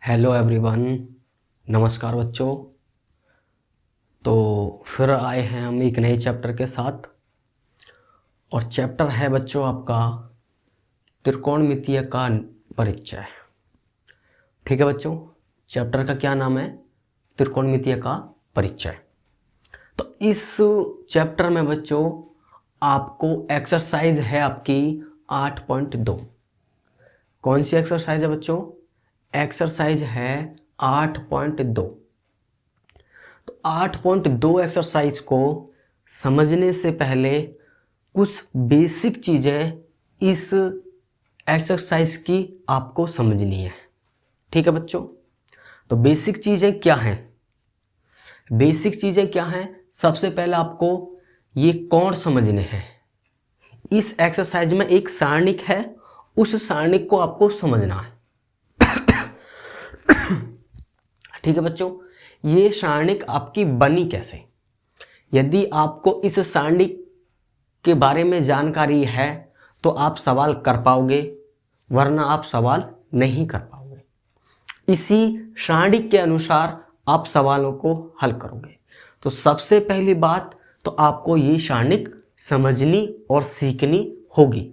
Hello everyone, नमस्कार बच्चों। तो फिर आए हैं हम एक नए चैप्टर के साथ और चैप्टर है बच्चों आपका त्रिकोणमितीय का परिचय। ठीक है बच्चों, चैप्टर का क्या नाम है? त्रिकोणमितीय का परिचय। तो इस चैप्टर में बच्चों आपको एक्सरसाइज है आपकी 8.2। कौन सी एक्सरसाइज है बच्चों? एक्सरसाइज है 8.2। तो 8.2 एक्सरसाइज को समझने से पहले कुछ बेसिक चीज़ें इस एक्सरसाइज की आपको समझनी है। ठीक है बच्चों, तो बेसिक चीज़ें क्या हैं? बेसिक चीज़ें क्या हैं? सबसे पहले आपको ये कोण समझने हैं। इस एक्सरसाइज में एक सारणिक है, उस सारणिक को आपको समझना है। ठीक है बच्चों, ये सारणिक आपकी बनी कैसे? यदि आपको इस सारणिक के बारे में जानकारी है तो आप सवाल कर पाओगे, वरना आप सवाल नहीं कर पाओगे। इसी सारणिक के अनुसार आप सवालों को हल करोगे। तो सबसे पहली बात तो आपको ये सारणिक समझनी और सीखनी होगी।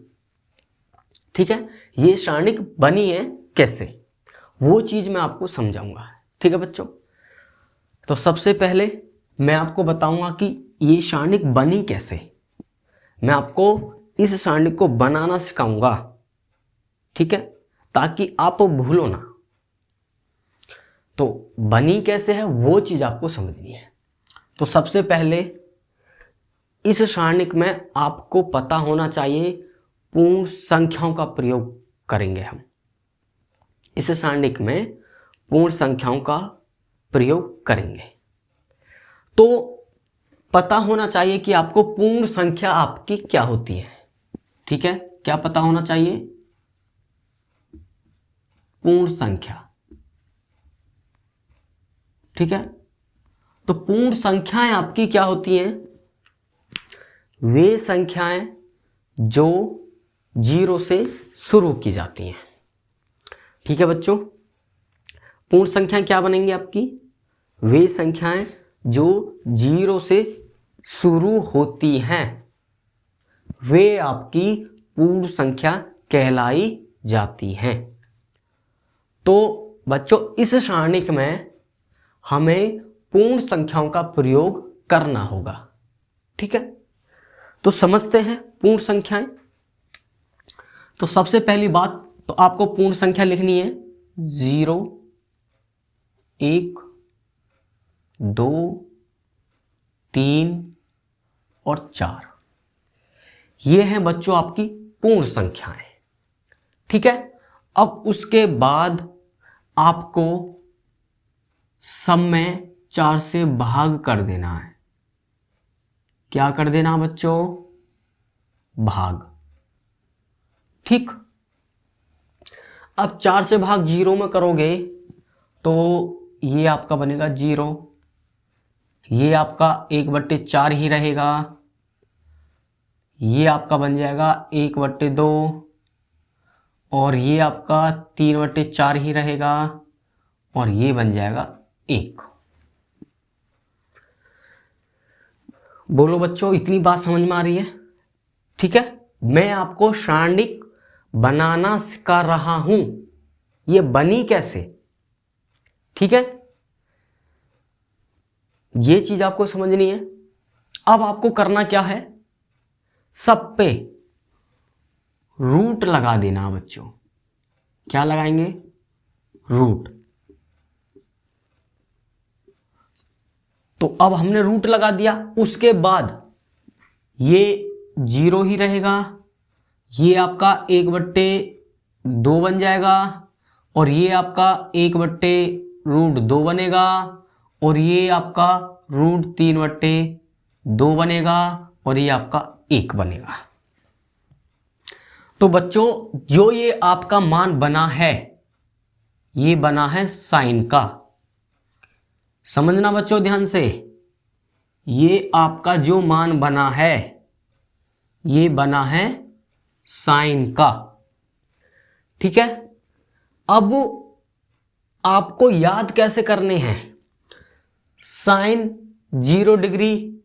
ठीक है, ये सारणिक बनी है कैसे, वो चीज मैं आपको समझाऊंगा। ठीक है बच्चों, तो सबसे पहले मैं आपको बताऊंगा कि ये सारणिक बनी कैसे। मैं आपको इस सारणिक को बनाना सिखाऊंगा, ठीक है, ताकि आप भूलो ना। तो बनी कैसे है वो चीज आपको समझनी है। तो सबसे पहले इस सारणिक में आपको पता होना चाहिए, पूर्ण संख्याओं का प्रयोग करेंगे हम। इस सारणिक में पूर्ण संख्याओं का प्रयोग करेंगे। तो पता होना चाहिए कि आपको पूर्ण संख्या आपकी क्या होती है। ठीक है, क्या पता होना चाहिए? पूर्ण संख्या। ठीक है, तो पूर्ण संख्याएं आपकी क्या होती हैं? वे संख्याएं जो 0 से शुरू की जाती हैं। ठीक है बच्चों, पूर्ण संख्याएं क्या बनेंगी आपकी? वे संख्याएं जो 0 से शुरू होती हैं, वे आपकी पूर्ण संख्या कहलाई जाती हैं। तो बच्चों इस सारणिक में हमें पूर्ण संख्याओं का प्रयोग करना होगा। ठीक है, तो समझते हैं पूर्ण संख्याएं। तो सबसे पहली बात तो आपको पूर्ण संख्या लिखनी है 0, 1, 2, 3 और 4। ये हैं बच्चों आपकी पूर्ण संख्याएं। ठीक है, अब उसके बाद आपको सब में 4 से भाग कर देना है। क्या कर देना बच्चों? भाग। ठीक, अब 4 से भाग 0 में करोगे तो ये आपका बनेगा 0, ये आपका 1/4 ही रहेगा, ये आपका बन जाएगा 1/2 और ये आपका 3/4 ही रहेगा और ये बन जाएगा 1। बोलो बच्चों, इतनी बात समझ में आ रही है? ठीक है, मैं आपको सारणिक बनाना सिखा रहा हूं, ये बनी कैसे। ठीक है, ये चीज आपको समझनी है। अब आपको करना क्या है, सब पे रूट लगा देना बच्चों। क्या लगाएंगे? रूट। तो अब हमने रूट लगा दिया, उसके बाद ये 0 ही रहेगा, ये आपका 1/2 बन जाएगा और ये आपका 1/√2 बनेगा और ये आपका √3/2 बनेगा और ये आपका 1 बनेगा। तो बच्चों जो ये आपका मान बना है, ये बना है साइन का। समझना बच्चों ध्यान से, ये आपका जो मान बना है ये बना है साइन का। ठीक है, अब आपको याद कैसे करने हैं? साइन 0 डिग्री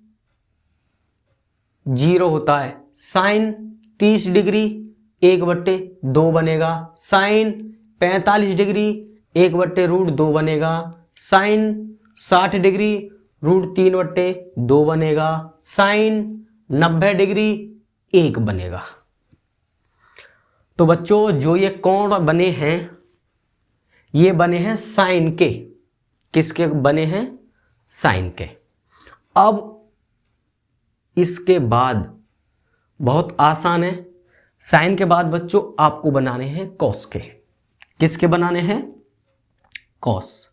0 होता है, साइन 30 डिग्री 1/2 बनेगा, साइन 45 डिग्री 1/√2 बनेगा, साइन 60 डिग्री √3/2 बनेगा, साइन 90 डिग्री 1 बनेगा। तो बच्चों जो ये कोण बने हैं ये बने हैं साइन के। किसके बने हैं? साइन के। अब इसके बाद बहुत आसान है, साइन के बाद बच्चों आपको बनाने हैं कॉस के। किसके बनाने हैं? कॉस।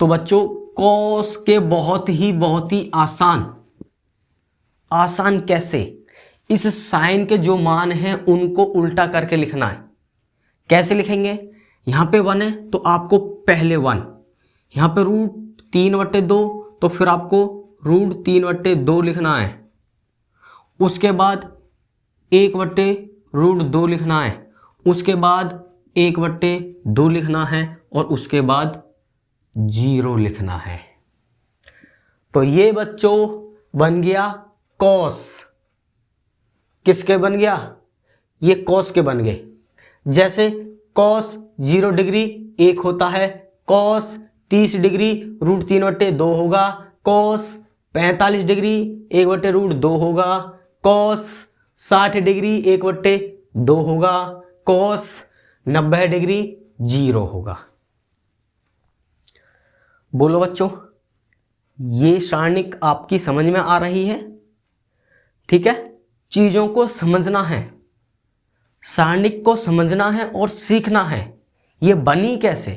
तो बच्चों कॉस के बहुत ही आसान कैसे? इस साइन के जो मान हैं उनको उल्टा करके लिखना है। कैसे लिखेंगे? यहां पे 1 है तो आपको पहले 1, यहां पे √3/2 तो फिर आपको √3/2 लिखना है, उसके बाद 1/√2 लिखना है, उसके बाद 1/2 लिखना है और उसके बाद 0 लिखना है। तो ये बच्चों बन गया कॉस। किसके बन गया? ये कॉस के बन गए। जैसे कॉस 0 डिग्री 1 होता है, कॉस 30 डिग्री √3/2 होगा, कॉस 45 डिग्री 1/√2 होगा, कॉस 60 डिग्री 1/2 होगा, कॉस 90 डिग्री 0 होगा। बोलो बच्चों, ये सारणिक आपकी समझ में आ रही है? ठीक है, चीजों को समझना है, सारणिक को समझना है और सीखना है ये बनी कैसे।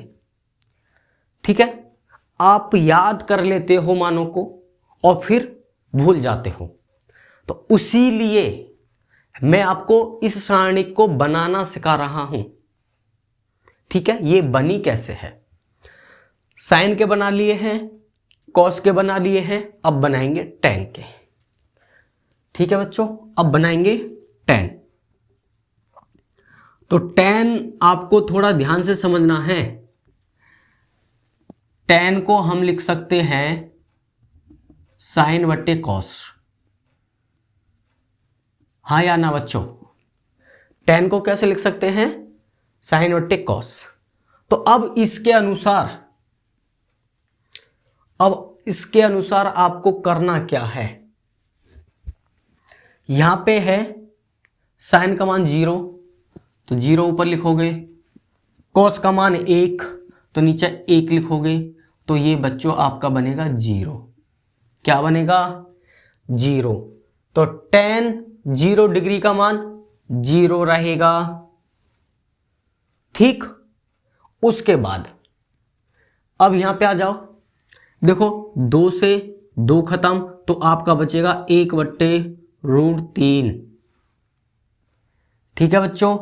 ठीक है, आप याद कर लेते हो मानों को और फिर भूल जाते हो, तो उसी लिए मैं आपको इस सारणिक को बनाना सिखा रहा हूं। ठीक है, ये बनी कैसे है। साइन के बना लिए हैं, कॉस के बना लिए हैं, अब बनाएंगे टेन के। ठीक है बच्चों, अब बनाएंगे टेन। तो टेन आपको थोड़ा ध्यान से समझना है। टेन को हम लिख सकते हैं साइन बट्टे कॉस। हाँ या ना बच्चों? टेन को कैसे लिख सकते हैं? साइन बट्टे कॉस। तो अब इसके अनुसार आपको करना क्या है? यहां पे है साइन का मान 0 तो 0 ऊपर लिखोगे, कॉस का मान 1 तो नीचे 1 लिखोगे, तो ये बच्चों आपका बनेगा 0। क्या बनेगा? 0। तो टेन 0 डिग्री का मान 0 रहेगा। ठीक, उसके बाद अब यहां पे आ जाओ, देखो 2 से 2 खत्म तो आपका बचेगा 1/√3। ठीक है बच्चों,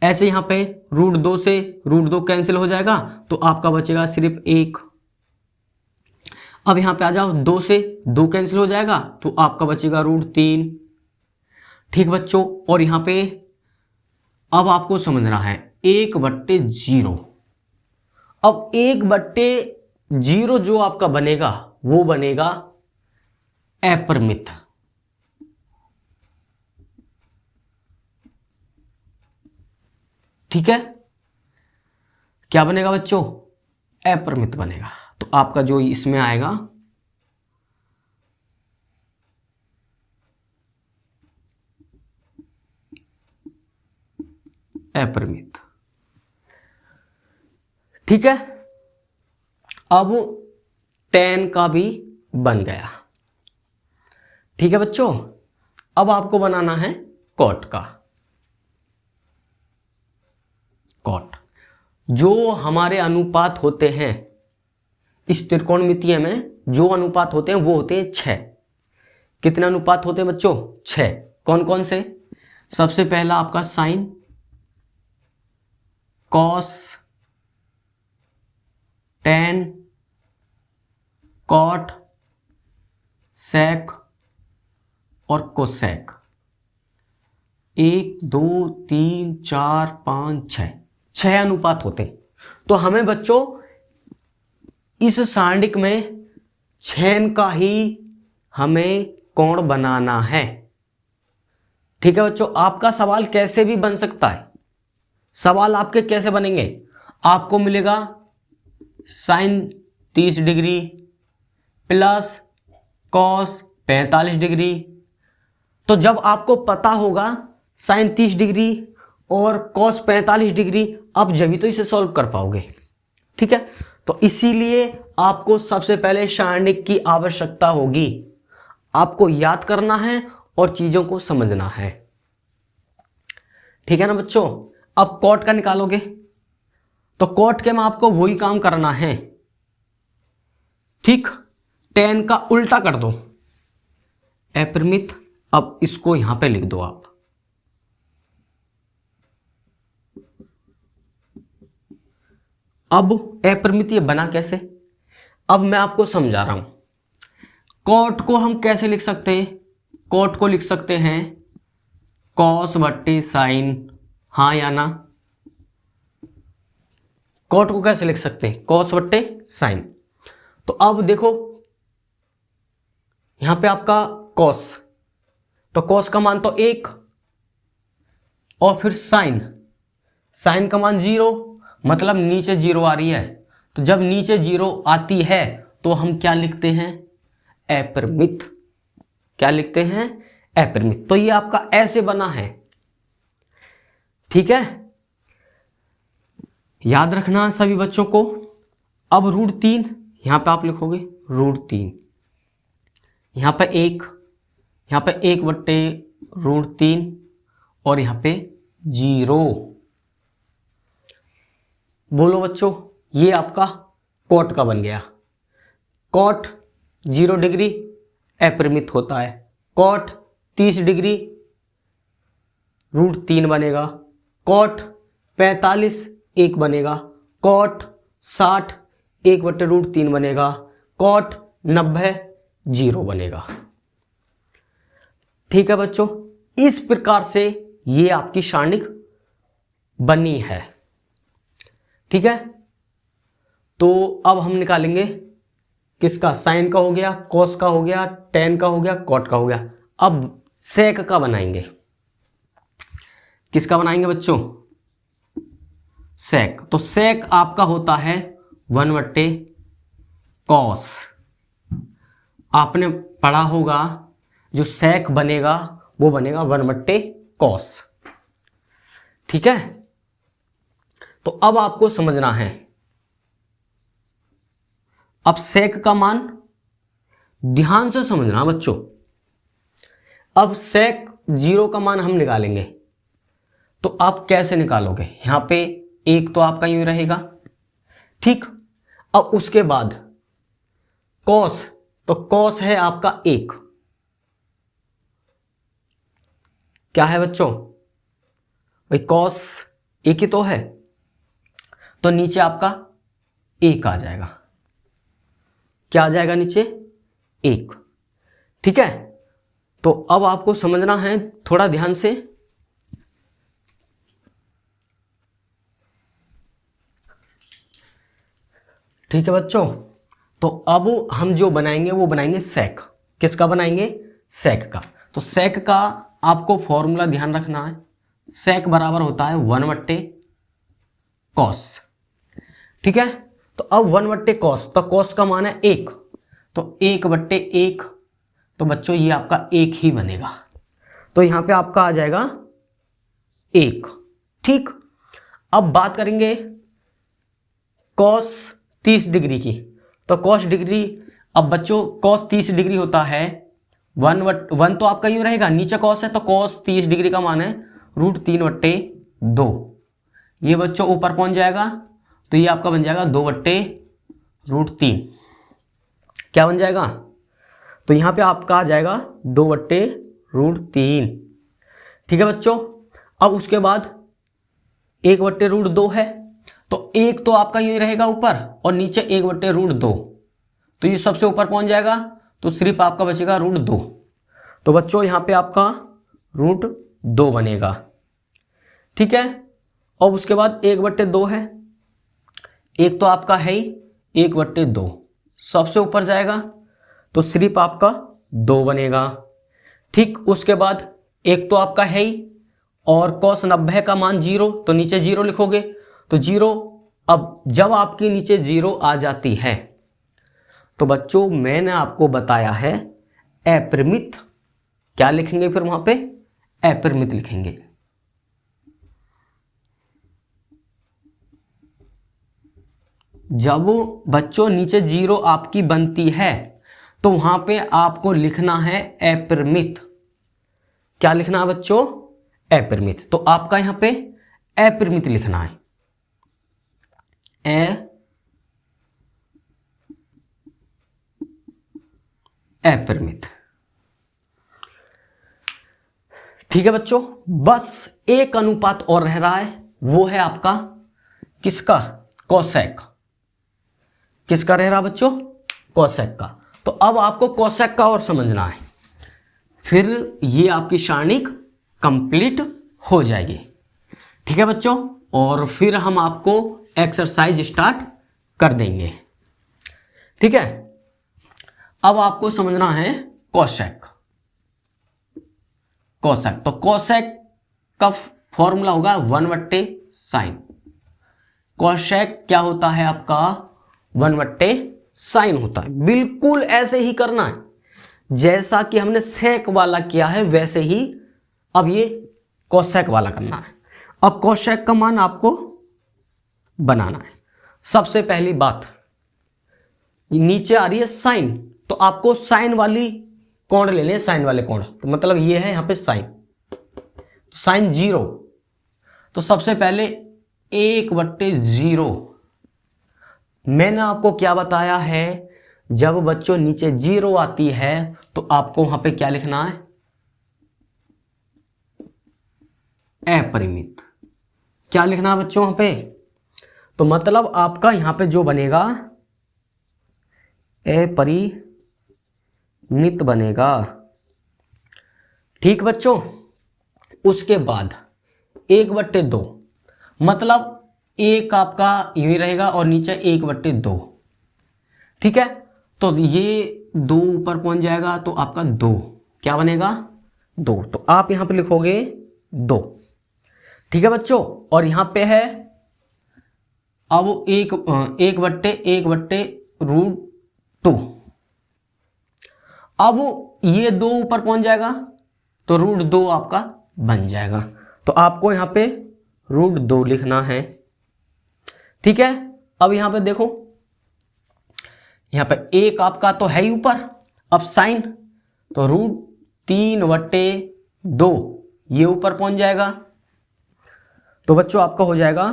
ऐसे यहां पे √2 से √2 कैंसिल हो जाएगा तो आपका बचेगा सिर्फ 1। अब यहां पे आ जाओ, 2 से 2 कैंसिल हो जाएगा तो आपका बचेगा √3। ठीक बच्चों, और यहां पे अब आपको समझना है 1/0। अब 1/0 जो आपका बनेगा वो बनेगा अपरिमित। ठीक है, क्या बनेगा बच्चों? अपरिमित बनेगा। तो आपका जो इसमें आएगा अपरिमित। ठीक है, अब टेन का भी बन गया। ठीक है बच्चों, अब आपको बनाना है कॉट का। कॉट जो हमारे अनुपात होते हैं इस त्रिकोणमितीय में, जो अनुपात होते हैं वो होते हैं 6। कितने अनुपात होते हैं बच्चों? 6। कौन कौन से? सबसे पहला आपका साइन, कॉस, टेन, कॉट, सेक और कोसेक। 1 2 3 4 5 6 अनुपात होते हैं। तो हमें बच्चों इस सारणिक में छेन का ही हमें कोण बनाना है। ठीक है बच्चों, आपका सवाल कैसे भी बन सकता है। सवाल आपके कैसे बनेंगे, आपको मिलेगा sine 30 degree plus cos 45 degree. तो जब आपको पता होगा साइन 30 डिग्री और कॉस 45 डिग्री, अब जब भी तो इसे सॉल्व कर पाओगे। ठीक है, तो इसीलिए आपको सबसे पहले सारणिक की आवश्यकता होगी। आपको याद करना है और चीजों को समझना है। ठीक है ना बच्चों। अब कॉट का निकालोगे तो कॉट के में आपको वही काम करना है। ठीक, टेन का उल्टा कर दो, अपरिमित। अब इसको यहां पे लिख दो आप। अब अपरिमित ये बना कैसे, अब मैं आपको समझा रहा हूं। कॉट को हम कैसे लिख सकते हैं, कॉट को लिख सकते हैं कॉस बट्टी साइन, हाँ या ना। कॉट को कैसे लिख सकते हैं, कॉस बट्टे साइन। तो अब देखो यहां पे आपका कॉस, तो कॉस का मान तो 1 और फिर साइन, साइन का मान 0, मतलब नीचे 0 आ रही है। तो जब नीचे 0 आती है तो हम क्या लिखते हैं, अपरिमित। क्या लिखते हैं, अपरिमित। तो ये आपका ऐसे बना है। ठीक है, याद रखना सभी बच्चों को। अब √3 यहां पे आप लिखोगे √3, यहां पे 1, यहां पे 1/√3 और यहां पे 0। बोलो बच्चों, ये आपका कॉट का बन गया। कॉट 0 डिग्री अपरिमित होता है, कॉट 30 डिग्री √3 बनेगा, कॉट 45 1 बनेगा, कॉट 60 1/√3 बनेगा, कॉट 90 0 बनेगा। ठीक है बच्चों, इस प्रकार से ये आपकी सारणिक बनी है। ठीक है, तो अब हम निकालेंगे किसका, साइन का हो गया, कॉस का हो गया, टेन का हो गया, कॉट का हो गया। अब सेक का बनाएंगे। किसका बनाएंगे बच्चों, सेक। तो सेक आपका होता है 1/cos। आपने पढ़ा होगा जो सेक बनेगा वो बनेगा 1/cos। ठीक है, तो अब आपको समझना है। अब सेक का मान ध्यान से समझना बच्चों। अब सेक 0 का मान हम निकालेंगे, तो आप कैसे निकालोगे, यहां पे 1 तो आपका यूं रहेगा। ठीक, अब उसके बाद कॉस, तो कॉस है आपका 1। क्या है बच्चों, भाई कॉस 1 ही तो है, तो नीचे आपका 1 आ जाएगा। क्या आ जाएगा नीचे, 1। ठीक है, तो अब आपको समझना है थोड़ा ध्यान से। ठीक है बच्चों, तो अब हम जो बनाएंगे वो बनाएंगे सेक। किसका बनाएंगे, सेक का। तो सेक का आपको फॉर्मूला ध्यान रखना है, सेक बराबर होता है 1/cos। ठीक है, तो अब 1/cos, तो cos का मान है 1, तो 1/1, तो बच्चों ये आपका 1 ही बनेगा। तो यहां पे आपका आ जाएगा 1। ठीक, अब बात करेंगे cos 30 डिग्री की। तो cos डिग्री, अब बच्चों cos 30 डिग्री होता है 1 तो आपका यूं रहेगा, नीचे cos है, तो cos 30 डिग्री का मान है √3/2। ये बच्चों ऊपर पहुंच जाएगा, तो ये आपका बन जाएगा 2/√3। क्या बन जाएगा, तो यहां पे आपका आ जाएगा 2/√3। ठीक है बच्चों, अब उसके बाद 1/√2 है, तो 1 तो आपका ये रहेगा ऊपर और नीचे 1/√2, तो ये सबसे ऊपर पहुंच जाएगा, तो सिर्फ आपका बचेगा √2। तो बच्चों यहां पे आपका √2 बनेगा। ठीक है, और उसके बाद 1/2 है, 1 तो आपका है ही, 1/2 सबसे ऊपर जाएगा तो सिर्फ आपका 2 बनेगा। ठीक, उसके बाद एक तो आपका है ही, और cos 90 का मान 0, तो नीचे 0 लिखोगे तो 0। अब जब आपके नीचे 0 आ जाती है तो बच्चों मैंने आपको बताया है अपरिमित, क्या लिखेंगे फिर वहां पे, अपरिमित लिखेंगे। जब बच्चों नीचे 0 आपकी बनती है तो वहां पे आपको लिखना है अपरिमित। क्या लिखना है बच्चों, अपरिमित। तो आपका यहां पे अपरिमित लिखना है, अपरिमित। ठीक है बच्चों, बस एक अनुपात और रह रहा है, वो है आपका किसका, कोसेक। किसका रह रहा बच्चों, कोसेक का। तो अब आपको कोसेक का और समझना है, फिर ये आपकी सारणिक कंप्लीट हो जाएगी। ठीक है बच्चों, और फिर हम आपको एक्सरसाइज स्टार्ट कर देंगे। ठीक है, अब आपको समझना है कोसेक। कोसेक, तो कोसेक का फॉर्मूला होगा 1/sin। कोसेक क्या होता है आपका, 1/sin होता है। बिल्कुल ऐसे ही करना है जैसा कि हमने सेक वाला किया है, वैसे ही अब ये कोसेक वाला करना है। अब कोसेक का मान आपको बनाना है। सबसे पहली बात, नीचे आ रही है साइन, तो आपको साइन वाली कोण ले लें, साइन वाले कोण। तो मतलब ये है यहां पे साइन, साइन 0, तो सबसे पहले 1/0। मैंने आपको क्या बताया है, जब बच्चों नीचे 0 आती है तो आपको वहां पे क्या लिखना है, अपरिमित। क्या लिखना है बच्चों वहां पे, तो मतलब आपका यहां पे जो बनेगा अपरिमित बनेगा। ठीक बच्चों, उसके बाद 1/2, मतलब एक आपका यही रहेगा और नीचे 1/2। ठीक है, तो ये 2 ऊपर पहुंच जाएगा तो आपका 2 क्या बनेगा, 2। तो आप यहां पे लिखोगे 2। ठीक है बच्चों, और यहां पे है अब 1/√2। अब ये 2 ऊपर पहुंच जाएगा तो √2 आपका बन जाएगा। तो आपको यहां पे √2 लिखना है। ठीक है, अब यहां पे देखो, यहां पे 1 आपका तो है ही ऊपर, अब साइन तो √3/2 ये ऊपर पहुंच जाएगा। तो बच्चों आपका हो जाएगा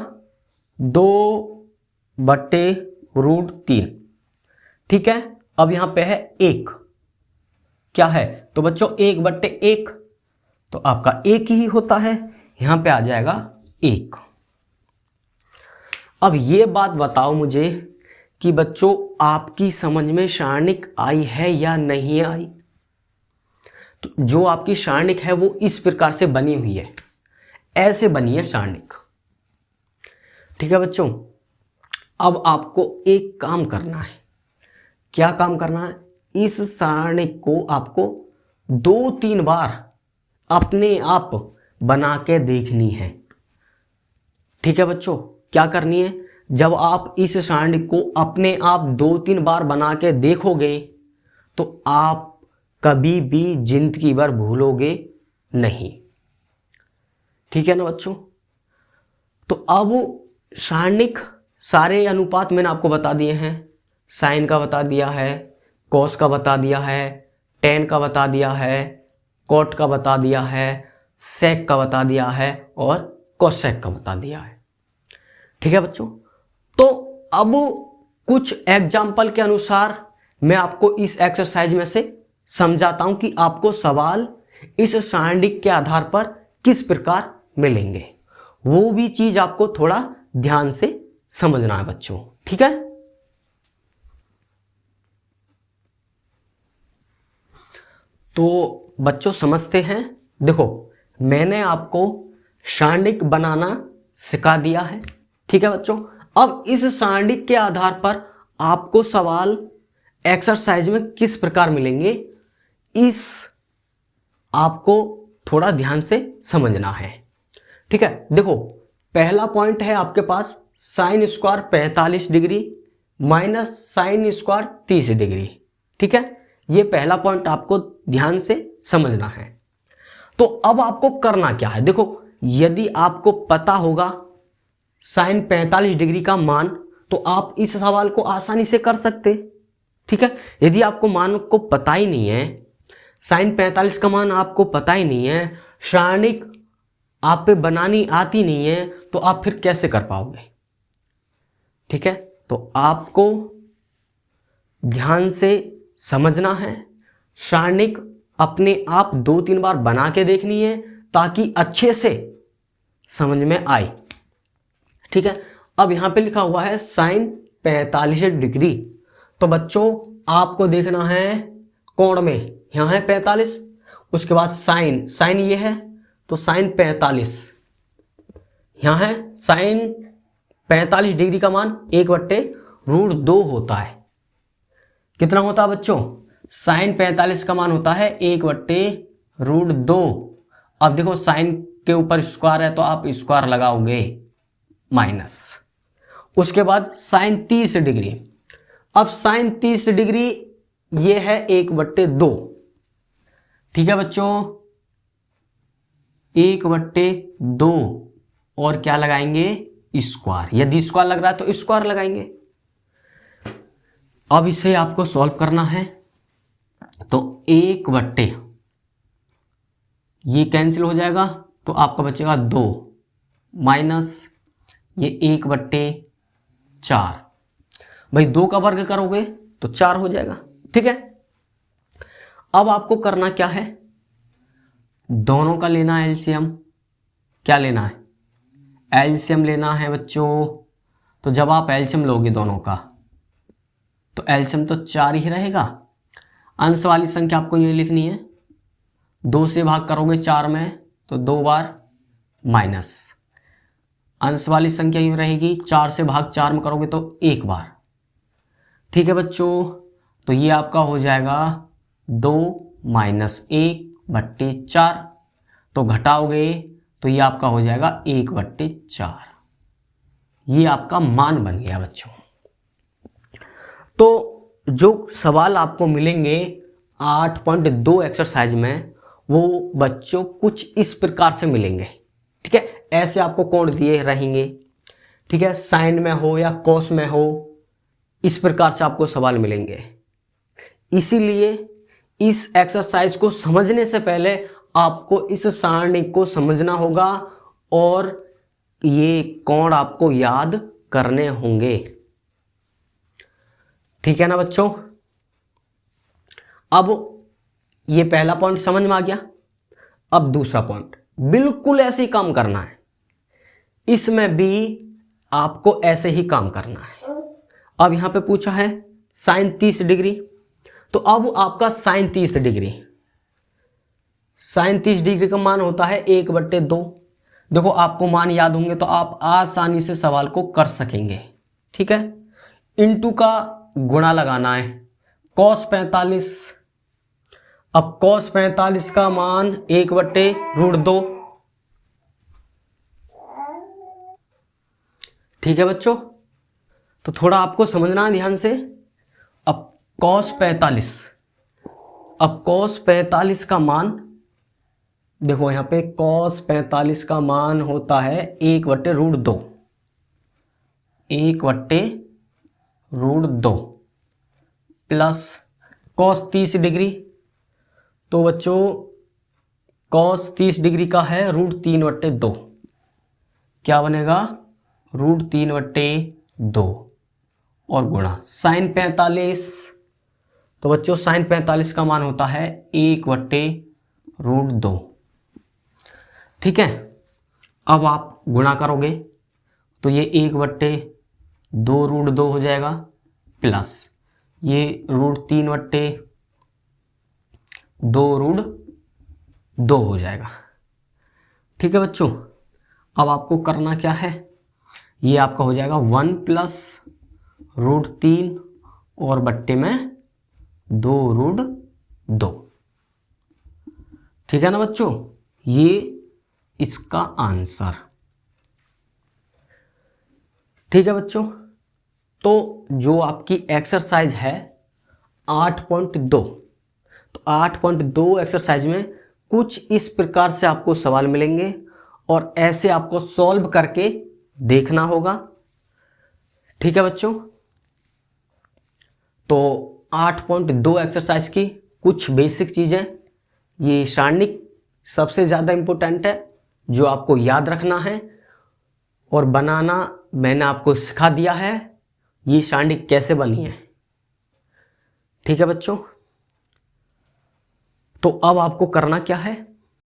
2/√3। ठीक है, अब यहां पे है 1, क्या है, तो बच्चों 1/1, तो आपका 1 ही होता है, यहां पे आ जाएगा 1। अब ये बात बताओ मुझे कि बच्चों आपकी समझ में सारणिक आई है या नहीं आई। तो जो आपकी सारणिक है वो इस प्रकार से बनी हुई है, ऐसे बनी है सारणिक। ठीक है बच्चों, अब आपको एक काम करना है। क्या काम करना है, इस सारणिक को आपको 2-3 बार अपने आप बना के देखनी है। ठीक है बच्चों, क्या करनी है, जब आप इस सारणी को अपने आप 2-3 बार बना के देखोगे तो आप कभी भी जिंदगी भर भूलोगे नहीं। ठीक है ना बच्चों, तो अब सारणिक सारे अनुपात मैंने आपको बता दिए हैं। साइन का बता दिया है, कॉस का बता दिया है, टेन का बता दिया है, कॉट का बता दिया है, सेक का बता दिया है और कोसेक का बता दिया है। ठीक है बच्चों, तो अब कुछ एग्जाम्पल के अनुसार मैं आपको इस एक्सरसाइज में से समझाता हूं कि आपको सवाल इस सारणी के आधार पर किस प्रकार मिलेंगे। वो भी चीज आपको थोड़ा ध्यान से समझना है बच्चों। ठीक है, तो बच्चों समझते हैं। देखो, मैंने आपको सारणिक बनाना सिखा दिया है। ठीक है बच्चों, अब इस सारणिक के आधार पर आपको सवाल एक्सरसाइज में किस प्रकार मिलेंगे, इस आपको थोड़ा ध्यान से समझना है। ठीक है, देखो पहला पॉइंट है आपके पास sine square 45 degree minus sine square 30 degree. ठीक है, ये पहला पॉइंट आपको ध्यान से समझना है। तो अब आपको करना क्या है, देखो यदि आपको पता होगा साइन 45 डिग्री का मान तो आप इस सवाल को आसानी से कर सकते। ठीक है, यदि आपको मान को पता ही नहीं है, साइन 45 का मान आपको पता ही नहीं है, सारणिक आप पे बनानी आती नहीं है, तो आप फिर कैसे कर पाओगे। ठीक है, तो आपको ध्यान से समझना है, सारणिक अपने आप 2-3 बार बना के देखनी है ताकि अच्छे से समझ में आए। ठीक है, अब यहां पे लिखा हुआ है साइन 45 डिग्री, तो बच्चों आपको देखना है कोण में, यहां है 45, उसके बाद साइन, साइन ये है तो साइन 45, यहां है साइन 45 डिग्री का मान 1/√2 होता है। कितना होता है बच्चों, साइन 45 का मान होता है 1/√2। अब देखो साइन के ऊपर स्क्वायर है तो आप स्क्वायर लगाओगे माइनस, उसके बाद साइन 30 डिग्री, अब साइन 30 डिग्री ये है 1/2। ठीक है बच्चों, 1/2 और क्या लगाएंगे स्क्वायर, यदि स्क्वायर लग रहा है तो स्क्वायर लगाएंगे। अब इसे आपको सॉल्व करना है तो 1/, ये कैंसिल हो जाएगा तो आपका बचेगा 2 माइनस ये 1/4, भाई 2 का वर्ग करोगे तो 4 हो जाएगा। ठीक है, अब आपको करना क्या है, दोनों का लेना है एलसीएम। क्या लेना है, एलसीएम लेना है बच्चों। तो जब आप एलसीएम लोगे दोनों का तो एलसीएम तो 4 ही रहेगा। अंश वाली संख्या आपको ये लिखनी है, 2 से भाग करोगे 4 में तो 2 बार माइनस, अंश वाली संख्या यूं रहेगी 4 से भाग 4 में करोगे तो 1 बार। ठीक है बच्चों, तो ये आपका हो जाएगा 2 माइनस 1/4, तो घटाओगे तो ये आपका हो जाएगा 1/4। ये आपका मान बन गया बच्चों। तो जो सवाल आपको मिलेंगे 8.2 एक्सरसाइज में वो बच्चों कुछ इस प्रकार से मिलेंगे। ठीक है, ऐसे आपको कोण दिए रहेंगे। ठीक है, साइन में हो या कॉस में हो, इस प्रकार से आपको सवाल मिलेंगे। इसीलिए इस एक्सरसाइज को समझने से पहले आपको इस सारणी को समझना होगा और ये कोण आपको याद करने होंगे। ठीक है ना बच्चों, अब ये पहला पॉइंट समझ में आ गया। अब दूसरा पॉइंट बिल्कुल ऐसे ही काम करना है, इसमें भी आपको ऐसे ही काम करना है। अब यहां पे पूछा है साइन 30 डिग्री, तो अब आपका साइन 30 डिग्री, साइन 30 डिग्री का मान होता है 1/2। देखो आपको मान याद होंगे तो आप आसानी से सवाल को कर सकेंगे। ठीक है, इंटू का गुणा लगाना है, cos 45, अब cos 45 का मान 1/√2। ठीक है बच्चों, तो थोड़ा आपको समझना है ध्यान से। अब cos 45, अब cos 45 का मान देखो यहां पे cos 45 का मान होता है 1/√2, 1/√2 प्लस cos 30 डिग्री, तो बच्चों cos 30 डिग्री का है √3/2, क्या बनेगा √3/2 और गुणा साइन 45, तो बच्चों साइन 45 का मान होता है 1/√2। ठीक है, अब आप गुणा करोगे तो ये 1/2√2 हो जाएगा प्लस ये √3/2√2 हो जाएगा। ठीक है बच्चों, अब आपको करना क्या है, ये आपका हो जाएगा 1 + √3 और बट्टे में 2√2। ठीक है ना बच्चों, ये इसका आंसर। ठीक है बच्चों, तो जो आपकी एक्सरसाइज है 8.2, तो 8.2 एक्सरसाइज में कुछ इस प्रकार से आपको सवाल मिलेंगे और ऐसे आपको सॉल्व करके देखना होगा। ठीक है बच्चों, तो 8.2 एक्सरसाइज की कुछ बेसिक चीजें, ये सारणिक सबसे ज़्यादा इम्पोर्टेंट है जो आपको याद रखना है, और बनाना मैंने आपको सिखा दिया है, ये सारणिक कैसे बनी है। ठीक है बच्चों, तो अब आपको करना क्या है,